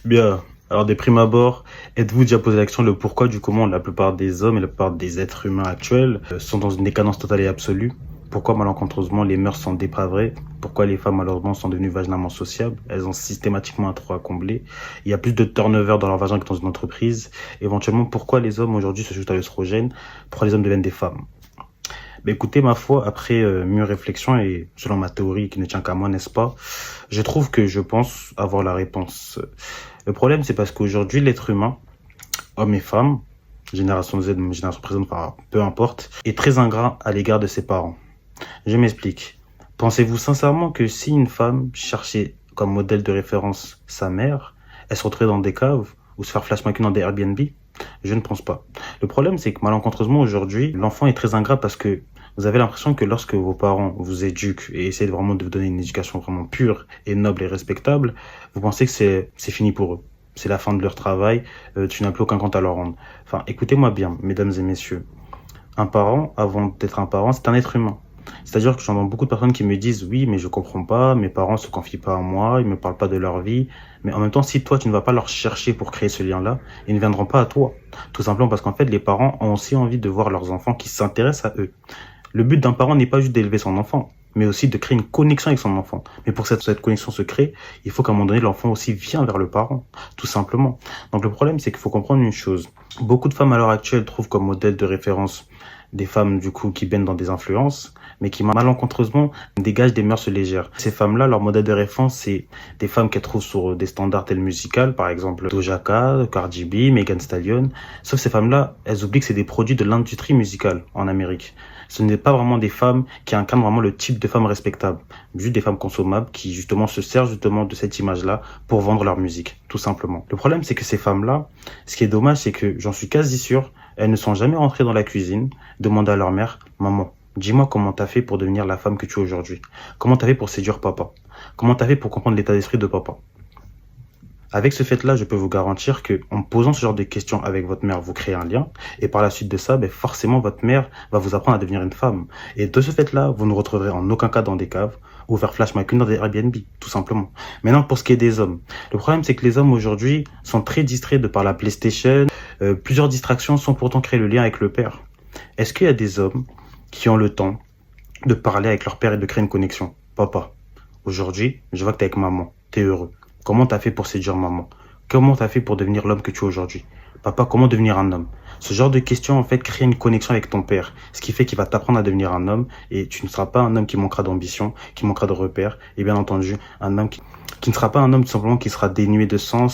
Bien. Alors, des primes abord, êtes-vous déjà posé l'action le pourquoi du comment la plupart des hommes et la plupart des êtres humains actuels sont dans une décadence totale et absolue? Pourquoi malencontreusement les mœurs sont dépravées? Pourquoi les femmes malheureusement sont devenues vaginalement sociables? Elles ont systématiquement un trou à combler. Il y a plus de turnover dans leur vagin que dans une entreprise. Éventuellement, pourquoi les hommes aujourd'hui se chutent à l'œstrogène? Pourquoi les hommes deviennent des femmes? Écoutez, ma foi, après mûre réflexion et selon ma théorie qui ne tient qu'à moi, n'est-ce pas, je pense avoir la réponse. Le problème, c'est parce qu'aujourd'hui, l'être humain, homme et femme, génération Z, génération présente, enfin, peu importe, est très ingrat à l'égard de ses parents. Je m'explique. Pensez-vous sincèrement que si une femme cherchait comme modèle de référence sa mère, elle se retrouverait dans des caves ou se faire flashback dans des Airbnb? Je ne pense pas. Le problème, c'est que malencontreusement, aujourd'hui, l'enfant est très ingrat parce que vous avez l'impression que lorsque vos parents vous éduquent et essaient vraiment de vous donner une éducation vraiment pure et noble et respectable, vous pensez que c'est fini pour eux. C'est la fin de leur travail, tu n'as plus aucun compte à leur rendre. Enfin, écoutez-moi bien, mesdames et messieurs. Un parent, avant d'être un parent, c'est un être humain. C'est-à-dire que j'entends beaucoup de personnes qui me disent oui, mais je comprends pas, mes parents se confient pas à moi, ils me parlent pas de leur vie. Mais en même temps, si toi, tu ne vas pas leur chercher pour créer ce lien-là, ils ne viendront pas à toi. Tout simplement parce qu'en fait, les parents ont aussi envie de voir leurs enfants qui s'intéressent à eux. Le but d'un parent n'est pas juste d'élever son enfant, mais aussi de créer une connexion avec son enfant. Mais pour que cette connexion se crée, il faut qu'à un moment donné, l'enfant aussi vienne vers le parent, tout simplement. Donc le problème, c'est qu'il faut comprendre une chose. Beaucoup de femmes à l'heure actuelle trouvent comme modèle de référence des femmes du coup qui baignent dans des influences, mais qui malencontreusement dégagent des mœurs légères. Ces femmes-là, leur modèle de référence, c'est des femmes qu'elles trouvent sur des standards tels musicales, par exemple Doja Cat, Cardi B, Megan Thee Stallion. Sauf ces femmes-là, elles oublient que c'est des produits de l'industrie musicale en Amérique. Ce n'est pas vraiment des femmes qui incarnent vraiment le type de femmes respectables, juste des femmes consommables qui justement se servent justement de cette image-là pour vendre leur musique, tout simplement. Le problème, c'est que ces femmes-là, ce qui est dommage, c'est que j'en suis quasi sûr, elles ne sont jamais rentrées dans la cuisine, demander à leur mère, maman, dis-moi comment t'as fait pour devenir la femme que tu es aujourd'hui. Comment t'as fait pour séduire papa? Comment t'as fait pour comprendre l'état d'esprit de papa? Avec ce fait-là, je peux vous garantir que en posant ce genre de questions avec votre mère, vous créez un lien. Et par la suite de ça, forcément, votre mère va vous apprendre à devenir une femme. Et de ce fait-là, vous ne retrouverez en aucun cas dans des caves ou faire flash McQueen dans des Airbnb, tout simplement. Maintenant, pour ce qui est des hommes. Le problème, c'est que les hommes aujourd'hui sont très distraits de par la PlayStation. Plusieurs distractions sans pourtant créer le lien avec le père. Est-ce qu'il y a des hommes qui ont le temps de parler avec leur père et de créer une connexion? Papa, aujourd'hui, je vois que t'es avec maman. T'es heureux. Comment t'as fait pour séduire maman? Comment t'as fait pour devenir l'homme que tu es aujourd'hui? Papa, comment devenir un homme? Ce genre de questions, en fait, crée une connexion avec ton père. Ce qui fait qu'il va t'apprendre à devenir un homme et tu ne seras pas un homme qui manquera d'ambition, qui manquera de repères et bien entendu, un homme qui ne sera pas un homme tout simplement qui sera dénué de sens.